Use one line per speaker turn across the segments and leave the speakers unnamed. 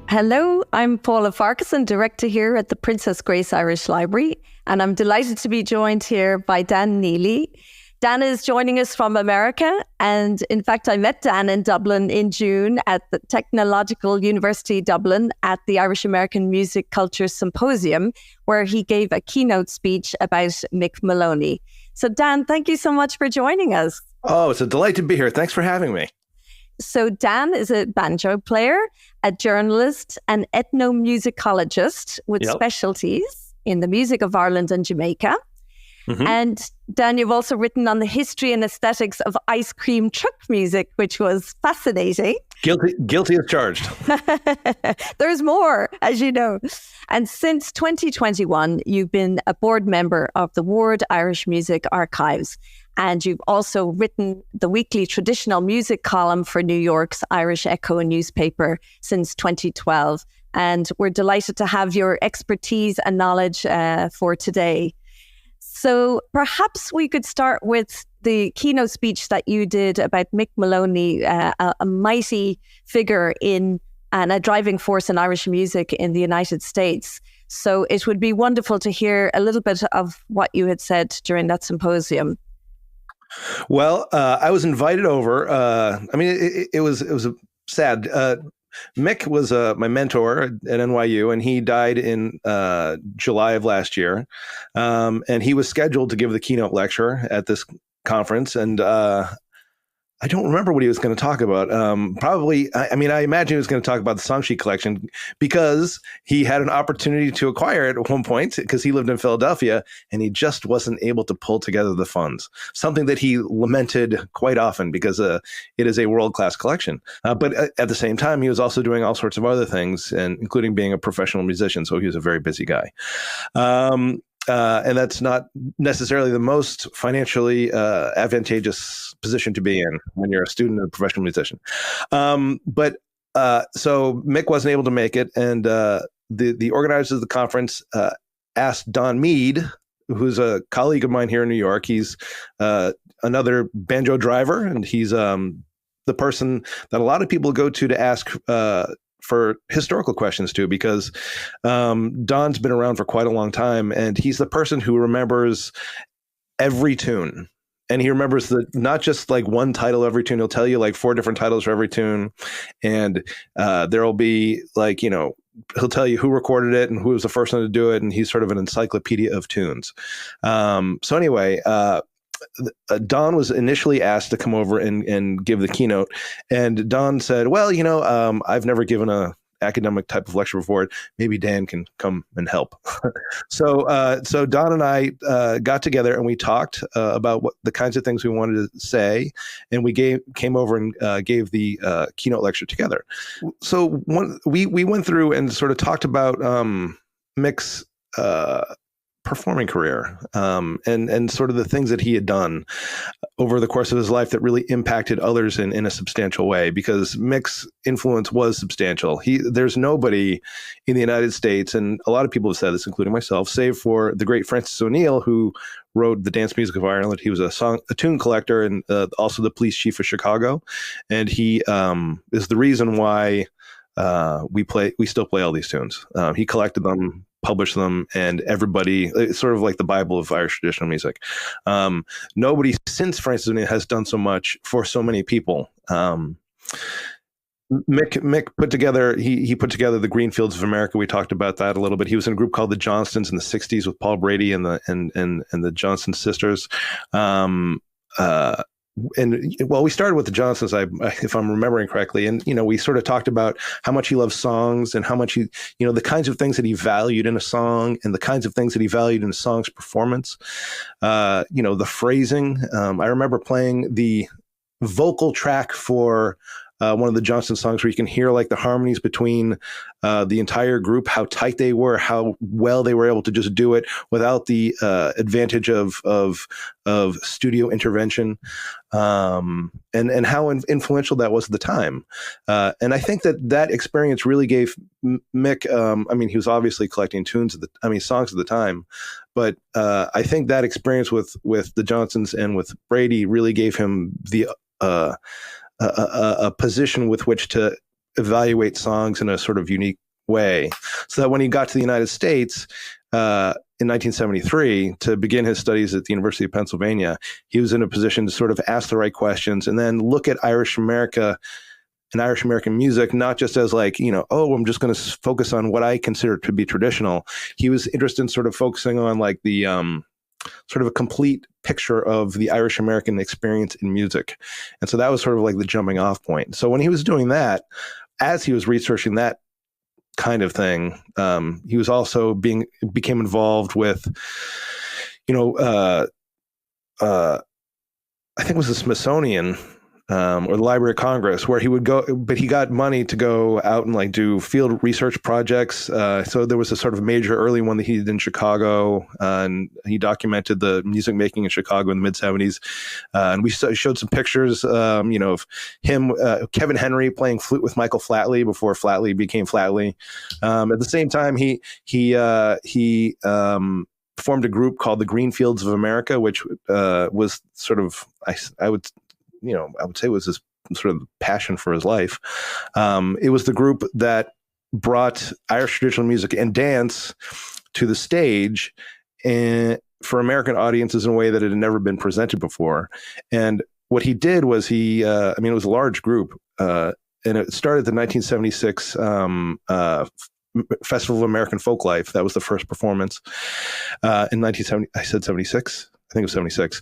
Hello, I'm Paula Farquharson, Director here at the Princess Grace Irish Library, and I'm delighted to be joined here by Dan Neely. Dan is joining us from America, and in fact, I met Dan in Dublin in June at the Technological University Dublin at the Irish American Music Culture Symposium, where he gave a keynote speech about Mick Moloney. So Dan, thank you so much for joining us.
Oh, it's a delight to be here. Thanks for having me.
So Dan is a banjo player, a journalist, an ethnomusicologist with specialties in the music of Ireland and Jamaica. Mm-hmm. And Dan, you've also written on the history and aesthetics of ice cream truck music, which was fascinating.
Guilty as charged.
There's more, as you know. And since 2021, you've been a board member of the Ward Irish Music Archives. And you've also written the weekly traditional music column for New York's Irish Echo newspaper since 2012. And we're delighted to have your expertise and knowledge for today. So perhaps we could start with the keynote speech that you did about Mick Moloney, a mighty figure and a driving force in Irish music in the United States. So it would be wonderful to hear a little bit of what you had said during that symposium.
Well, I was invited over. It was sad. Mick was my mentor at NYU, and he died in July of last year. And he was scheduled to give the keynote lecture at this conference. And I don't remember what he was going to talk about. I imagine he was going to talk about the song sheet collection because he had an opportunity to acquire it at one point because he lived in Philadelphia and he just wasn't able to pull together the funds, something that he lamented quite often because it is a world-class collection. But at the same time, he was also doing all sorts of other things, and including being a professional musician. So he was a very busy guy. And that's not necessarily the most financially advantageous position to be in when you're a student and a professional musician. So Mick wasn't able to make it, and the organizers of the conference asked Don Meade, who's a colleague of mine here in New York. He's another banjo driver, and he's the person that a lot of people go to ask for historical questions too, because Don's been around for quite a long time, and he's the person who remembers every tune. And he remembers not just like one title every tune. He'll tell you like 4 different titles for every tune. And there'll be like, he'll tell you who recorded it and who was the first one to do it. And he's sort of an encyclopedia of tunes. So anyway, Don was initially asked to come over and give the keynote, and Don said, well, I've never given a academic type of lecture before. Maybe Dan can come and help. So Don and I got together and we talked about what the kinds of things we wanted to say, and we came over and gave the keynote lecture together. So we went through and sort of talked about Mick's performing career and sort of the things that he had done over the course of his life that really impacted others in a substantial way, because Mick's influence was substantial. There's nobody in the United States, and a lot of people have said this, including myself, save for the great Francis O'Neill, who wrote the dance music of Ireland. He was a tune collector and also the police chief of Chicago. And he is the reason why we still play all these tunes. He collected them, published them, and everybody, it's sort of like the Bible of Irish traditional music. Nobody since Francis O'Neill has done so much for so many people. Mick put together, he put together the Greenfields of America. We talked about that a little bit. He was in a group called the Johnstons in the 60s with Paul Brady and the Johnston sisters. We started with the Johnsons, if I'm remembering correctly, and we sort of talked about how much he loves songs and how much he, the kinds of things that he valued in a song and the kinds of things that he valued in a song's performance. The phrasing. I remember playing the vocal track for one of the Johnston songs where you can hear like the harmonies between the entire group, how tight they were, how well they were able to just do it without the advantage of studio intervention, and how influential that was at the time. And I think that experience really gave Mick, he was obviously collecting songs at the time, but I think that experience with the Johnsons and with Brady really gave him a position with which to evaluate songs in a sort of unique way. So that when he got to the United States in 1973 to begin his studies at the University of Pennsylvania, he was in a position to sort of ask the right questions and then look at Irish America and Irish American music, not just as like, I'm just going to focus on what I consider to be traditional. He was interested in sort of focusing on like the sort of a complete picture of the Irish American experience in music. And so that was sort of like the jumping off point. So when he was doing that, as he was researching that kind of thing, he was also became involved with, I think it was the Smithsonian, or the Library of Congress, where he would go, but he got money to go out and like do field research projects. So there was a sort of major early one that he did in Chicago, and he documented the music making in Chicago in the mid 70s. And we showed some pictures, of him, Kevin Henry playing flute with Michael Flatley before Flatley became Flatley. At the same time, he formed a group called the Greenfields of America, which was sort of, I would say it was his sort of passion for his life. It was the group that brought Irish traditional music and dance to the stage and for American audiences in a way that it had never been presented before. And what he did was it was a large group, and it started the 1976 Festival of American Folklife. That was the first performance in 1970. I said 76. I think it was 76.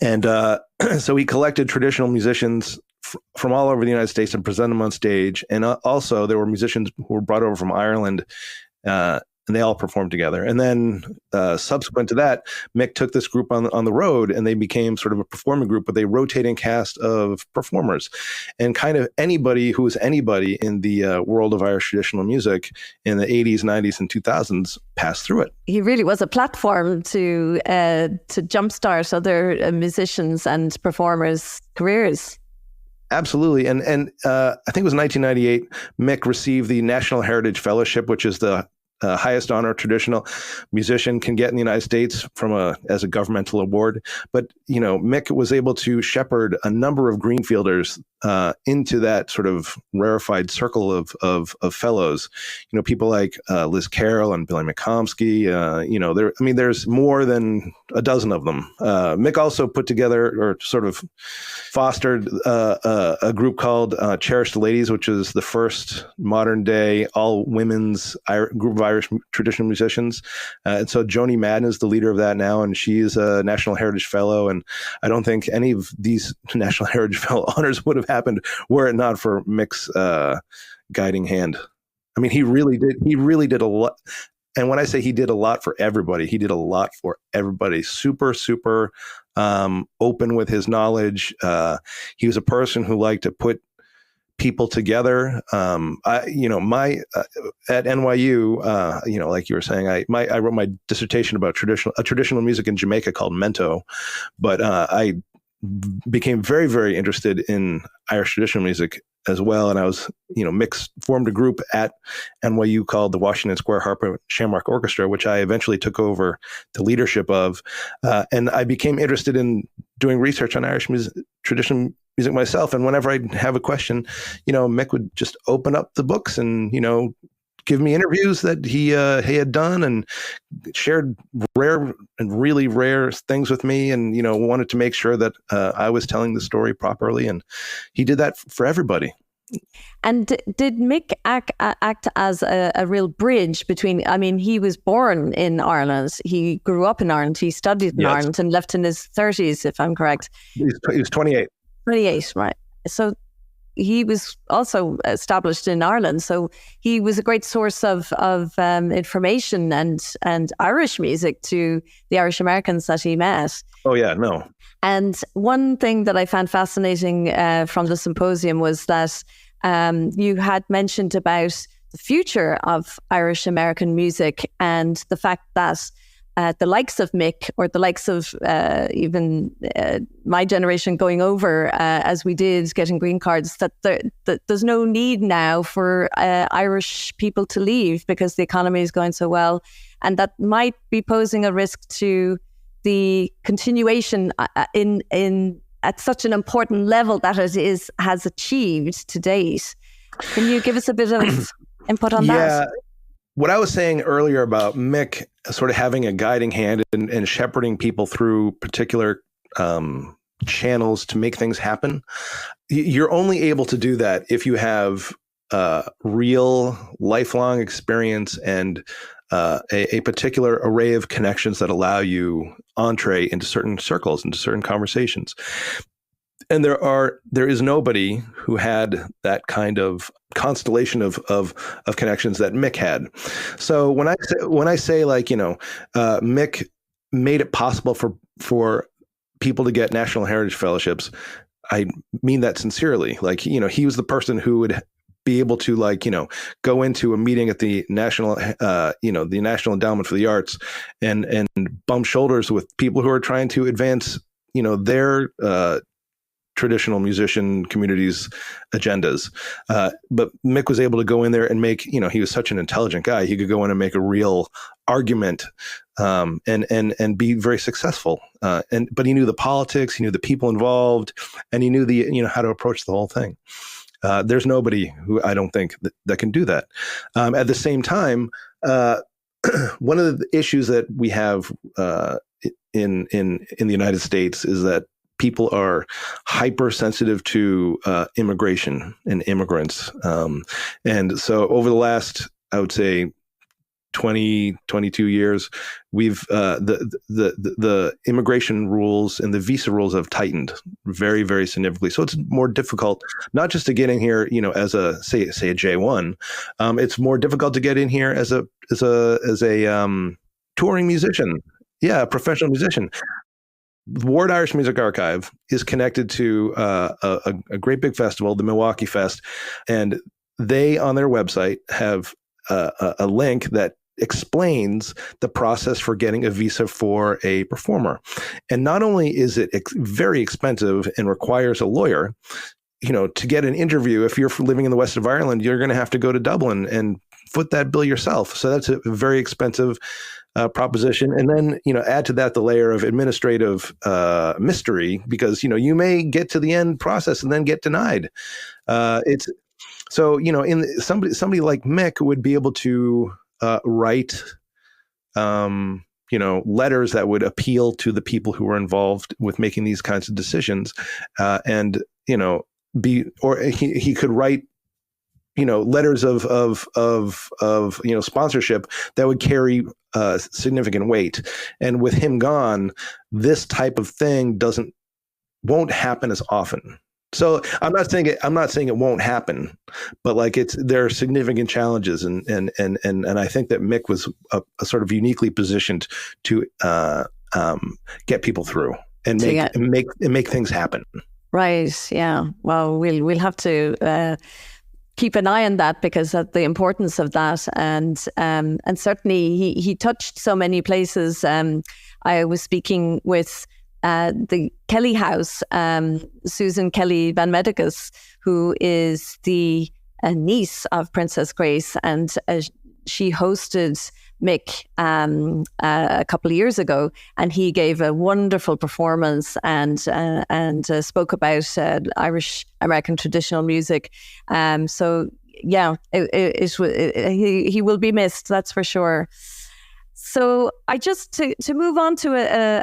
And so he collected traditional musicians from all over the United States and presented them on stage. And also there were musicians who were brought over from Ireland, and they all performed together. And then subsequent to that, Mick took this group on the road, and they became sort of a performing group with a rotating cast of performers. And kind of anybody who was anybody in the world of Irish traditional music in the 80s, 90s, and 2000s passed through it.
He really was a platform to jumpstart other musicians and performers' careers.
Absolutely. And I think it was 1998, Mick received the National Heritage Fellowship, which is the highest honor a traditional musician can get in the United States as a governmental award. But, Mick was able to shepherd a number of Greenfielders into that sort of rarefied circle of fellows. People like Liz Carroll and Billy McComsky. There's more than a dozen of them. Mick also put together or sort of fostered a group called Cherish the Ladies, which is the first modern day all women's group of Irish traditional musicians. And so Joni Madden is the leader of that now, and she's a National Heritage Fellow. And I don't think any of these National Heritage Fellow honors would have happened were it not for Mick's guiding hand. I mean, he really did a lot. And when I say he did a lot for everybody, he did a lot for everybody. Super, super open with his knowledge. He was a person who liked to put people together. At NYU, like you were saying, I wrote my dissertation about traditional music in Jamaica called Mento, but I became very, very interested in Irish traditional music as well. And I was, formed a group at NYU called the Washington Square Harper Shamrock Orchestra, which I eventually took over the leadership of. And I became interested in doing research on Irish traditional music myself. And whenever I'd have a question, Mick would just open up the books and, give me interviews that he had done and shared rare and really rare things with me, and wanted to make sure that I was telling the story properly, and he did that for everybody.
And did Mick act as a real bridge between? I mean, he was born in Ireland, he grew up in Ireland, he studied in Ireland, and left in his 30s, if I'm correct.
He was 28.
28, right? So he was also established in Ireland, so he was a great source of information and Irish music to the Irish Americans that he met.
Oh yeah, no.
And one thing that I found fascinating from the symposium was that you had mentioned about the future of Irish American music and the fact that the likes of Mick, or the likes of even my generation going over as we did, getting green cards, that there's no need now for Irish people to leave because the economy is going so well, and that might be posing a risk to the continuation in at such an important level that it has achieved to date. Can you give us a bit of input on that?
Yeah. What I was saying earlier about Mick sort of having a guiding hand and shepherding people through particular channels to make things happen, you're only able to do that if you have real lifelong experience and a particular array of connections that allow you entree into certain circles, into certain conversations. And there is nobody who had that kind of constellation of connections that Mick had. So when I say like, Mick made it possible for people to get National Heritage Fellowships, I mean that sincerely. Like, he was the person who would be able to go into a meeting at the National Endowment for the Arts and bump shoulders with people who are trying to advance, their traditional musician communities' agendas. But Mick was able to go in there and make, he was such an intelligent guy. He could go in and make a real argument and be very successful. But he knew the politics, he knew the people involved, and he knew how to approach the whole thing. There's nobody who I don't think that can do that. At the same time, one of the issues that we have in the United States is that people are hypersensitive to immigration and immigrants. And so over the last, I would say, 22 years, we've the immigration rules and the visa rules have tightened very, very significantly. So it's more difficult, not just to get in here, as a say a J1. It's more difficult to get in here as a touring musician. Yeah, a professional musician. The Ward Irish Music Archive is connected to a great big festival, the Milwaukee Fest, and they on their website have a link that explains the process for getting a visa for a performer. And not only is it very expensive and requires a lawyer, to get an interview, if you're living in the west of Ireland, you're going to have to go to Dublin and foot that bill yourself. So that's a very expensive proposition. And then, add to that the layer of administrative mystery, because, you may get to the end process and then get denied. In somebody like Mick would be able to write, letters that would appeal to the people who were involved with making these kinds of decisions, he could write, letters of sponsorship that would carry significant weight. And with him gone, this type of thing won't happen as often. So I'm not saying it won't happen, but there are significant challenges, and I think that Mick was a sort of uniquely positioned to get people through and make things happen.
Right. Yeah. Well, we'll have to keep an eye on that, because of the importance of that, and certainly he touched so many places. I was speaking with the Kelly House, Susan Kelly Van Medicus, who is the niece of Princess Grace, and she hosted Mick a couple of years ago, and he gave a wonderful performance and spoke about Irish American traditional music. So yeah, he will be missed, that's for sure. So I just to move on to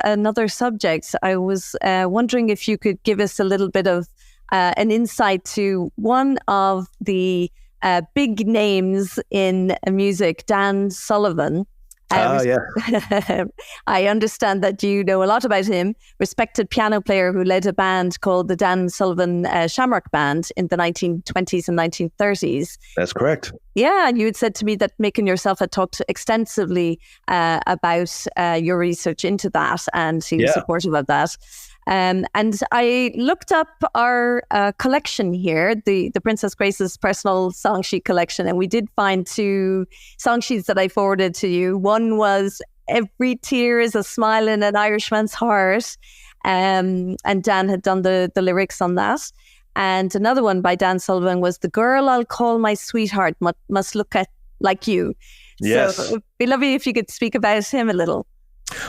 another subject, I was wondering if you could give us a little bit of an insight to one of the big names in music, Dan Sullivan.
Yeah.
I understand that you know a lot about him. Respected piano player who led a band called the Dan Sullivan Shamrock Band in the 1920s and 1930s.
That's correct.
Yeah, and you had said to me that Mick and yourself had talked extensively about your research into that, and he was supportive of that. And I looked up our collection here, the Princess Grace's personal song sheet collection, and we did find two song sheets that I forwarded to you. One was Every Tear is a Smile in an Irishman's Heart, and Dan had done the lyrics on that. And another one by Dan Sullivan was The Girl I'll Call My Sweetheart Must Look at Like You.
Yes.
So it'd be lovely if you could speak about him a little.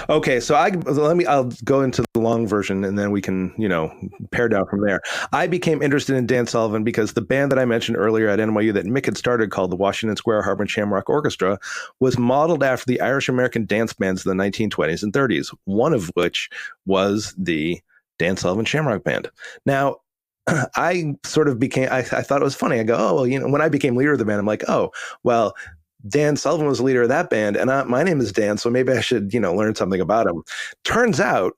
Okay, so I'll go into the long version and then we can, pare down from there. I became interested in Dan Sullivan because the band that I mentioned earlier at NYU that Mick had started, called the Washington Square Harp and Shamrock Orchestra, was modeled after the Irish American dance bands of the 1920s and 30s, one of which was the Dan Sullivan Shamrock Band. Now, I sort of I thought it was funny. I go, oh, well, when I became leader of the band, I'm like, oh, well, Dan Sullivan was the leader of that band, and my name is Dan, so maybe I should, learn something about him. Turns out,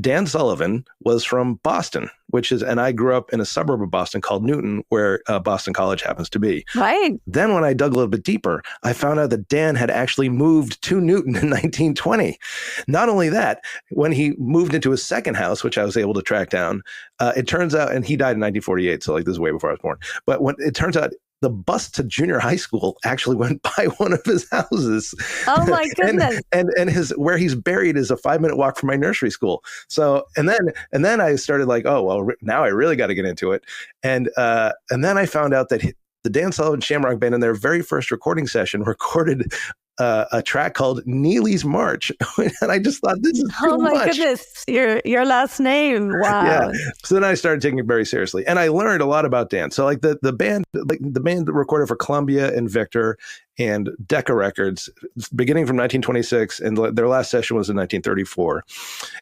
Dan Sullivan was from Boston, and I grew up in a suburb of Boston called Newton, where Boston College happens to be.
Right.
Then when I dug a little bit deeper, I found out that Dan had actually moved to Newton in 1920. Not only that, when he moved into his second house, which I was able to track down, it turns out, and he died in 1948, so this is way before I was born, but when it turns out, the bus to junior high school actually went by one of his houses.
Oh my goodness!
and where he's buried is a 5-minute walk from my nursery school. So and then I started like, oh well, now I really got to get into it. And then I found out that the Dan Sullivan Shamrock Band in their very first recording session recorded a track called Neely's March. And I just thought, this is too much. Oh my
goodness, your last name. Wow.
Yeah. So then I started taking it very seriously. And I learned a lot about Dan. So like the band recorded for Columbia and Victor and Decca Records beginning from 1926, and their last session was in 1934.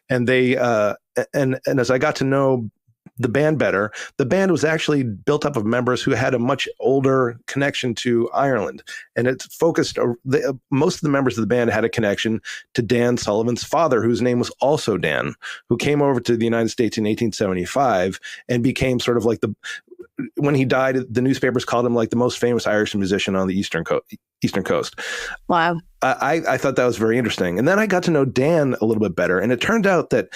And they and as I got to know the band better, the band was actually built up of members who had a much older connection to Ireland. And it's focused, most of the members of the band had a connection to Dan Sullivan's father, whose name was also Dan, who came over to the United States in 1875 and became sort of like when he died, the newspapers called him like the most famous Irish musician on the Eastern Coast.
Wow.
I thought that was very interesting. And then I got to know Dan a little bit better. And it turned out that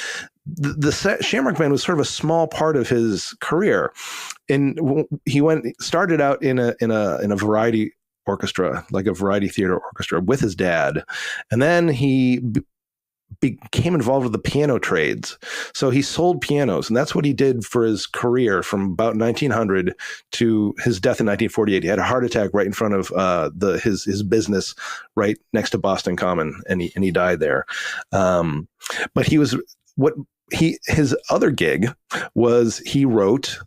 the Shamrock Band was sort of a small part of his career. And he started out in a variety orchestra, like a variety theater orchestra with his dad. And then he became involved with the piano trades. So he sold pianos, and that's what he did for his career from about 1900 to his death in 1948. He had a heart attack right in front of his business right next to Boston Common, and he died there. But his other gig was he wrote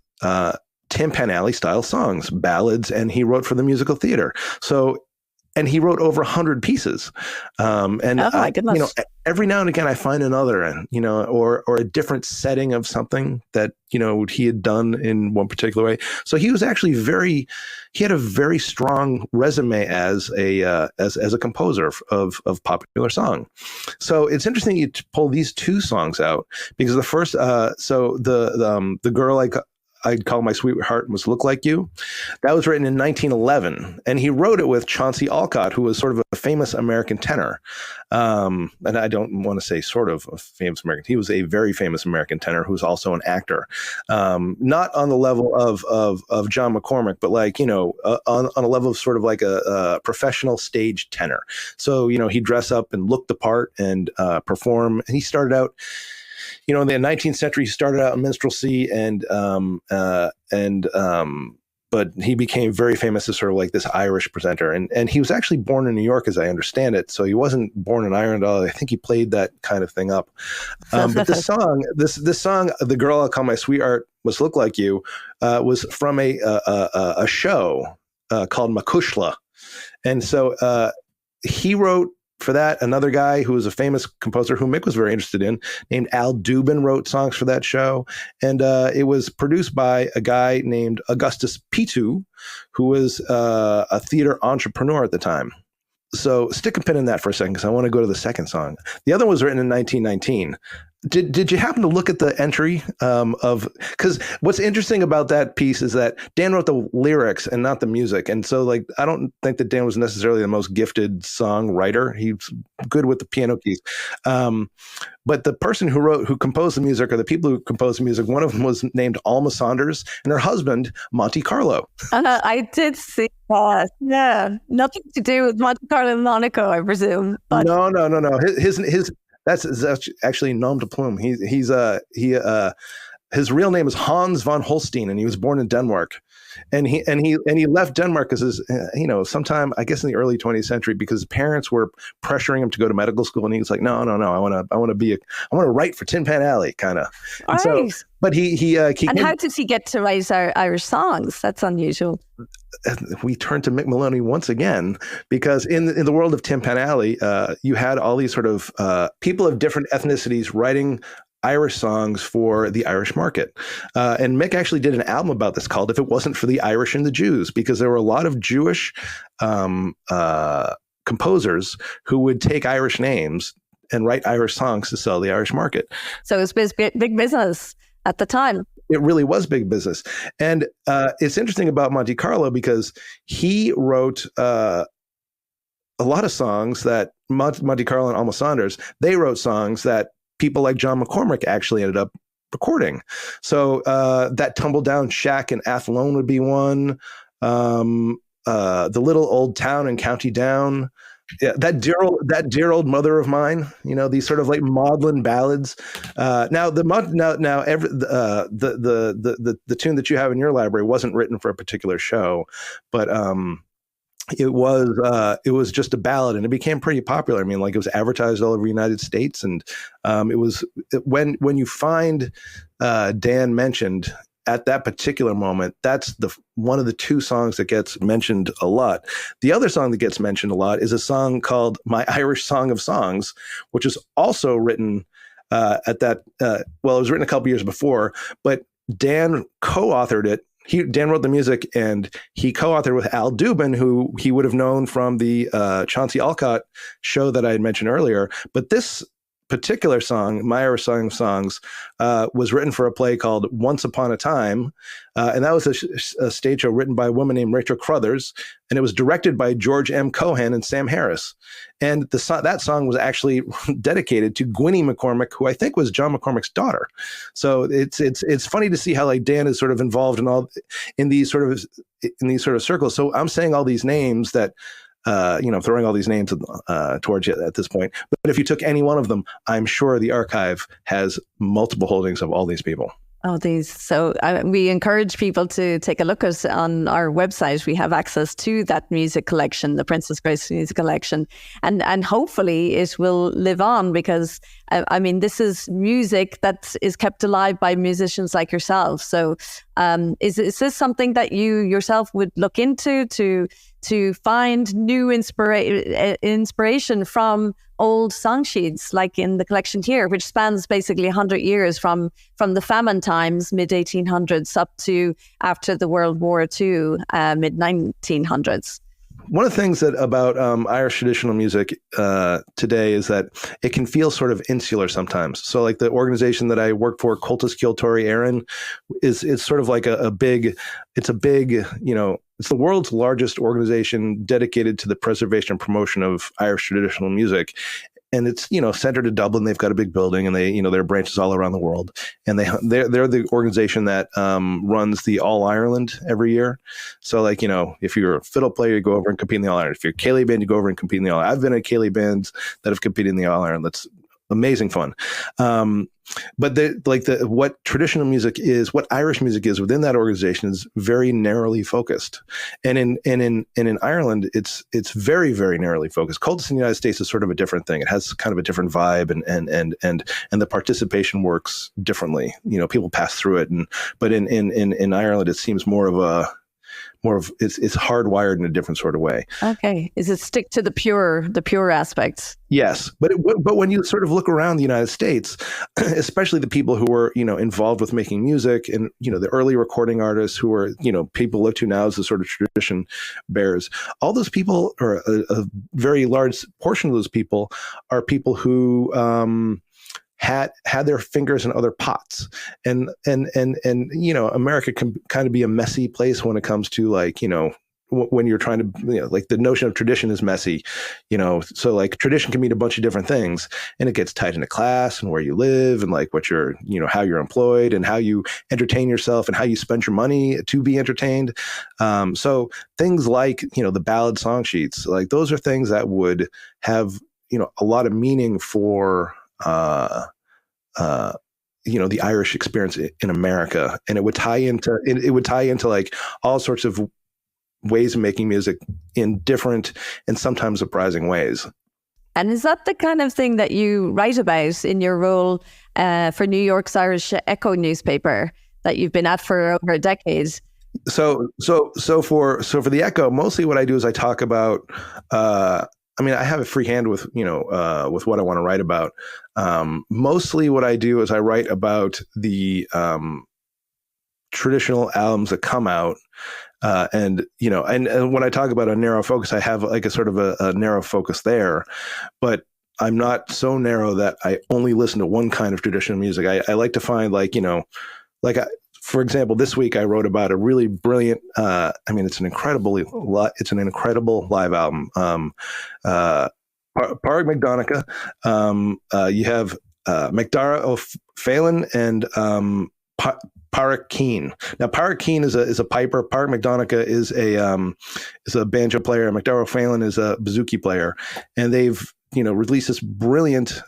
Tin Pan Alley style songs, ballads, and he wrote for the musical theater. And he wrote over 100 pieces. And
oh my goodness.
Every now and again I find another, or a different setting of something that, he had done in one particular way. So he was actually he had a very strong resume as a composer of popular song. So it's interesting you pull these two songs out, because the first, the girl I'd Call My Sweetheart Must Look Like You, that was written in 1911. And he wrote it with Chauncey Alcott, who was sort of a famous American tenor. And I don't want to say sort of a famous American. He was a very famous American tenor who was also an actor. Not on the level of John McCormick, but like, on a level of sort of like a professional stage tenor. So, he'd dress up and look the part and perform. And he started out, in the 19th century, he started out in minstrelsy, but he became very famous as sort of like this Irish presenter. And he was actually born in New York, as I understand it. So he wasn't born in Ireland. I think he played that kind of thing up. But this song, The Girl I'll Call My Sweetheart Must Look Like You, was from a show called Macushla. And so he wrote for that. Another guy who was a famous composer who Mick was very interested in, named Al Dubin, wrote songs for that show. And it was produced by a guy named Augustus Pitou, who was a theater entrepreneur at the time. So stick a pin in that for a second, because I want to go to the second song. The other one was written in 1919. Did you happen to look at the entry because what's interesting about that piece is that Dan wrote the lyrics and not the music. And so like, I don't think that Dan was necessarily the most gifted songwriter. He's good with the piano keys. But the person who composed the music, or the people who composed the music, one of them was named Alma Saunders, and her husband, Monte Carlo.
I did see that. Yeah. Nothing to do with Monte Carlo and Monaco, I presume. But...
No. His That's actually nom de plume. His real name is Hans von Holstein, and he was born in Denmark. And he left Denmark because sometime I guess in the early 20th century because his parents were pressuring him to go to medical school, and he was like, no, I want to write for Tin Pan Alley kind of. So, but he
and how did he get to write our Irish songs? That's unusual.
We turn to Mick Moloney once again because in the world of Tin Pan Alley, you had all these sort of people of different ethnicities writing Irish songs for the Irish market. And Mick actually did an album about this called If It Wasn't for the Irish and the Jews, because there were a lot of Jewish composers who would take Irish names and write Irish songs to sell the Irish market.
So it was big business at the time.
It really was big business. And it's interesting about Monte Carlo because he wrote a lot of songs that Monte Carlo and Alma Saunders, they wrote songs that people like John McCormack actually ended up recording. So that Tumble Down Shack in Athlone would be one. The Little Old Town in County Down. Yeah, that dear old mother of mine. These sort of like maudlin ballads. Now the tune that you have in your library wasn't written for a particular show, but it was just a ballad, and it became pretty popular. I mean, like it was advertised all over the United States, and it was when you find Dan mentioned at that particular moment, that's one of the two songs that gets mentioned a lot. The other song that gets mentioned a lot is a song called My Irish Song of Songs, which is also written it was written a couple years before, but Dan co-authored it. Dan wrote the music, and he co-authored with Al Dubin, who he would have known from the Chauncey Alcott show that I had mentioned earlier. But this particular song, My Irish Song of Songs, was written for a play called Once Upon a Time. And that was a stage show written by a woman named Rachel Crothers. And it was directed by George M. Cohan and Sam Harris. And that song was actually dedicated to Gwynnie McCormack, who I think was John McCormack's daughter. So it's funny to see how like Dan is sort of involved in these sort of circles. So I'm saying all these names that throwing all these names towards you at this point. But if you took any one of them, I'm sure the archive has multiple holdings of all these people.
Oh, so we encourage people to take a look on our website. We have access to that music collection, the Princess Grace music collection, and hopefully it will live on because this is music that is kept alive by musicians like yourself. So is this something that you yourself would look into to find new inspiration from old song sheets, like in the collection here, which spans basically 100 years from the famine times, mid-1800s, up to after the World War II, mid-1900s?
One of the things about Irish traditional music today is that it can feel sort of insular sometimes. So like the organization that I work for, Cultus Kiltori Éireann, is sort of like it's the world's largest organization dedicated to the preservation and promotion of Irish traditional music. And it's, centered in Dublin. They've got a big building, and they, there are branches all around the world. And they're the organization that runs the All Ireland every year. So like, if you're a fiddle player, you go over and compete in the All Ireland. If you're a Ceilidh band, you go over and compete in the All Ireland. I've been at Ceilidh bands that have competed in the All Ireland. That's amazing fun. But what traditional music is, what Irish music is within that organization is very narrowly focused. And in Ireland, it's very, very narrowly focused. Cultus in the United States is sort of a different thing. It has kind of a different vibe, and the participation works differently. People pass through it, but in Ireland, it seems more of it's hardwired in a different sort of way.
Okay, is it stick to the pure aspects?
Yes, but when you sort of look around the United States, especially the people who were involved with making music, and the early recording artists who are people look to now as the sort of tradition bearers, all those people, or a very large portion of those people, are people who had their fingers in other pots, and America can kind of be a messy place when it comes to when you're trying to like the notion of tradition is messy, so like tradition can mean a bunch of different things, and it gets tied into class and where you live and like what you're how you're employed and how you entertain yourself and how you spend your money to be entertained. So things like the ballad song sheets, like those are things that would have a lot of meaning for the Irish experience in America, and it would tie into like all sorts of ways of making music in different and sometimes surprising ways.
And is that the kind of thing that you write about in your role for New York's Irish Echo newspaper that you've been at for over a decade?
So for the Echo, mostly what I do is I talk about. I have a free hand with with what I want to write about. Mostly, what I do is I write about the traditional albums that come out. And when I talk about a narrow focus, I have like a sort of a narrow focus there, but I'm not so narrow that I only listen to one kind of traditional music. I like to find for example, this week I wrote about a really brilliant, it's an incredible live album. Pádraig McDonagh, you have McDara O'Phelan and Pádraig Keane. Now, Pádraig Keane is a piper. Pádraig McDonagh is a banjo player. McDara O'Phelan is a bouzouki player, and they've released this brilliant,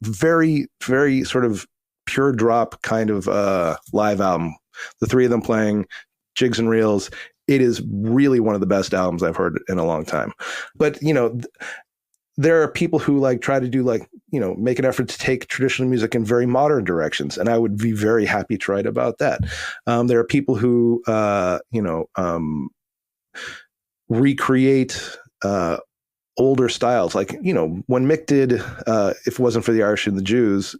very very sort of pure drop kind of live album. The three of them playing jigs and reels. It is really one of the best albums I've heard in a long time. But there are people who try to do make an effort to take traditional music in very modern directions, and I would be very happy to write about that. There are people who recreate older styles, when Mick did "If It Wasn't for the Irish and the Jews."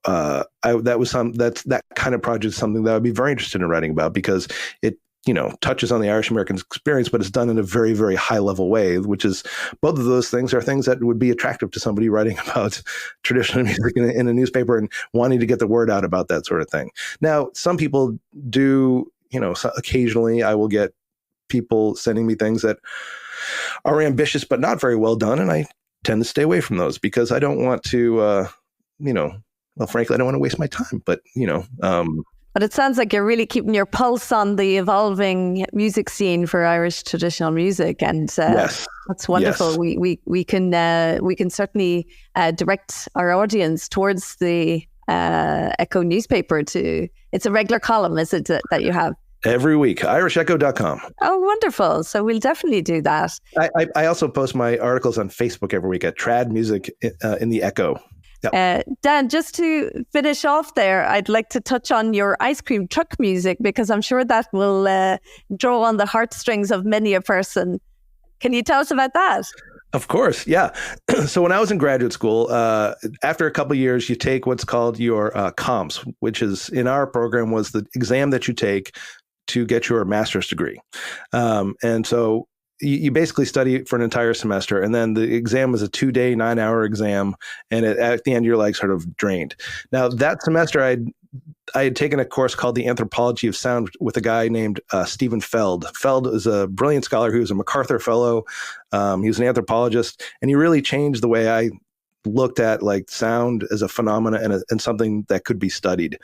That kind of project is something that I'd be very interested in writing about, because it touches on the Irish American experience, but it's done in a very, very high level way, which is, both of those things are things that would be attractive to somebody writing about traditional music in a newspaper and wanting to get the word out about that sort of thing. Now, some people do, occasionally I will get people sending me things that are ambitious but not very well done, and I tend to stay away from those because I don't want to, frankly, I don't want to waste my time, but
But it sounds like you're really keeping your pulse on the evolving music scene for Irish traditional music, and
yes.
That's wonderful.
Yes.
We can certainly direct our audience towards the Echo newspaper. It's a regular column, is it, that you have?
Every week, irishecho.com.
Oh, wonderful. So we'll definitely do that.
I also post my articles on Facebook every week at Trad Music in the Echo. Yep.
Dan, just to finish off there, I'd like to touch on your ice cream truck music, because I'm sure that will draw on the heartstrings of many a person. Can you tell us about that?
Of course, yeah. So when I was in graduate school, after a couple of years, you take what's called your comps, which is, in our program, was the exam that you take to get your master's degree. And so you basically study for an entire semester, and then the exam was a 2-day, 9-hour exam, and at the end you're sort of drained. Now, that semester I had taken a course called the Anthropology of Sound with a guy named Stephen Feld. Feld is a brilliant scholar who was a MacArthur Fellow. He was an anthropologist, and he really changed the way I looked at sound as a phenomena and something that could be studied.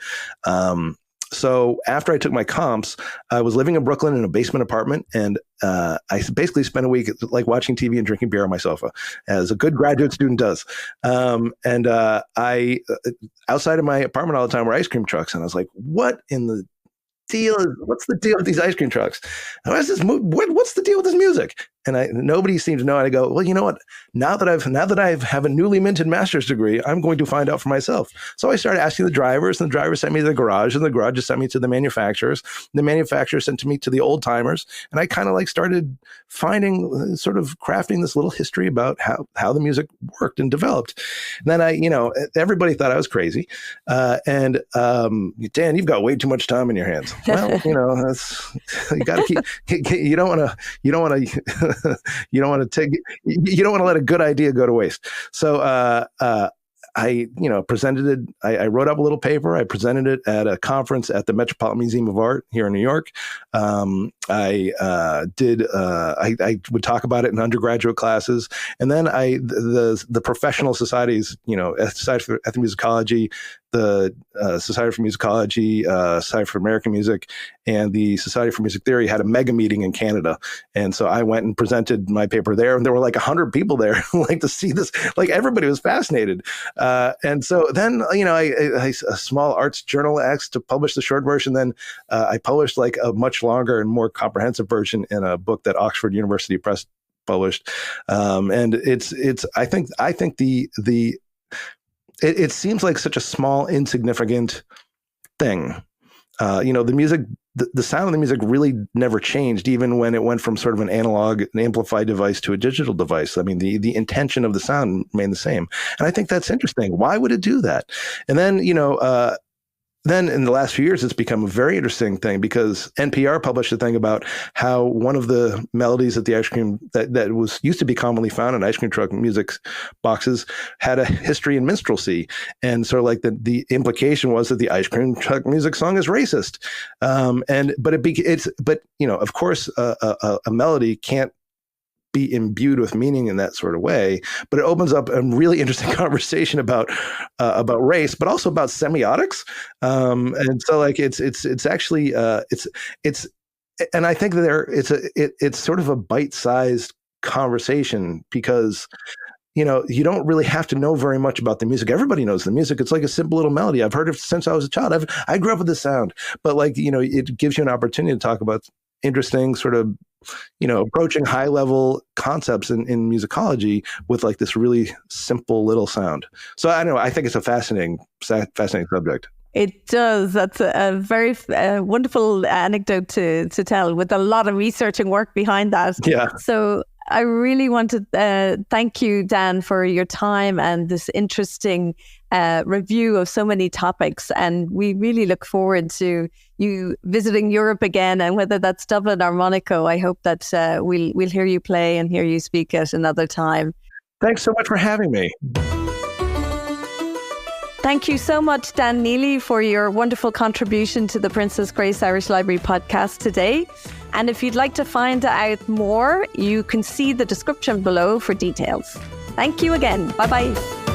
So after I took my comps, I was living in Brooklyn in a basement apartment, and I basically spent a week watching TV and drinking beer on my sofa, as a good graduate student does. I outside of my apartment all the time were ice cream trucks, and I was like, "What in the deal? What's the deal with these ice cream trucks? What's the deal with this music?" And nobody seemed to know. And I go, "Well, you know what? Now that I have a newly minted master's degree, I'm going to find out for myself." So I started asking the drivers, and the drivers sent me to the garage, and the garage sent me to the manufacturers. The manufacturers sent me to the old timers, and I kind of started finding, sort of crafting this little history about how the music worked and developed. And then everybody thought I was crazy. Dan, you've got way too much time in your hands. Well, that's, you got to keep. You don't want to. You don't want to let a good idea go to waste. So I presented it. I wrote up a little paper. I presented it at a conference at the Metropolitan Museum of Art here in New York. I would talk about it in undergraduate classes, and then the professional societies, Society for Ethnomusicology, the Society for Musicology, Society for American Music, and the Society for Music Theory had a mega meeting in Canada. And so I went and presented my paper there, and there were like 100 people there like to see this. Like everybody was fascinated. And so then, a small arts journal asked to publish the short version. Then I published like a much longer and more comprehensive version in a book that Oxford University Press published. And I think it seems like such a small, insignificant thing. The music, the sound of the music really never changed, even when it went from sort of an analog, an amplified device to a digital device. I mean, the intention of the sound remained the same. And I think that's interesting. Why would it do that? And then, then in the last few years, it's become a very interesting thing because NPR published a thing about how one of the melodies that the ice cream that was used to be commonly found in ice cream truck music boxes had a history in minstrelsy. And sort of like the implication was that the ice cream truck music song is racist. But of course, a melody can't be imbued with meaning in that sort of way, but it opens up a really interesting conversation about race, but also about semiotics. And so like it's actually and I think that it's sort of a bite-sized conversation because you don't really have to know very much about the music. Everybody knows the music. It's like a simple little melody. I've heard it since I was a child. I grew up with this sound, but like it gives you an opportunity to talk about interesting sort of approaching high level concepts in musicology with like this really simple little sound. So I don't know, I think it's a fascinating subject.
It does. That's a very wonderful anecdote to tell with a lot of research and work behind that.
Yeah.
So I really want to thank you, Dan, for your time and this interesting review of so many topics. And we really look forward to you visiting Europe again, and whether that's Dublin or Monaco. I hope that we'll hear you play and hear you speak at another time.
Thanks so much for having me.
Thank you so much, Dan Neely, for your wonderful contribution to the Princess Grace Irish Library podcast today. And if you'd like to find out more, you can see the description below for details. Thank you again. Bye-bye.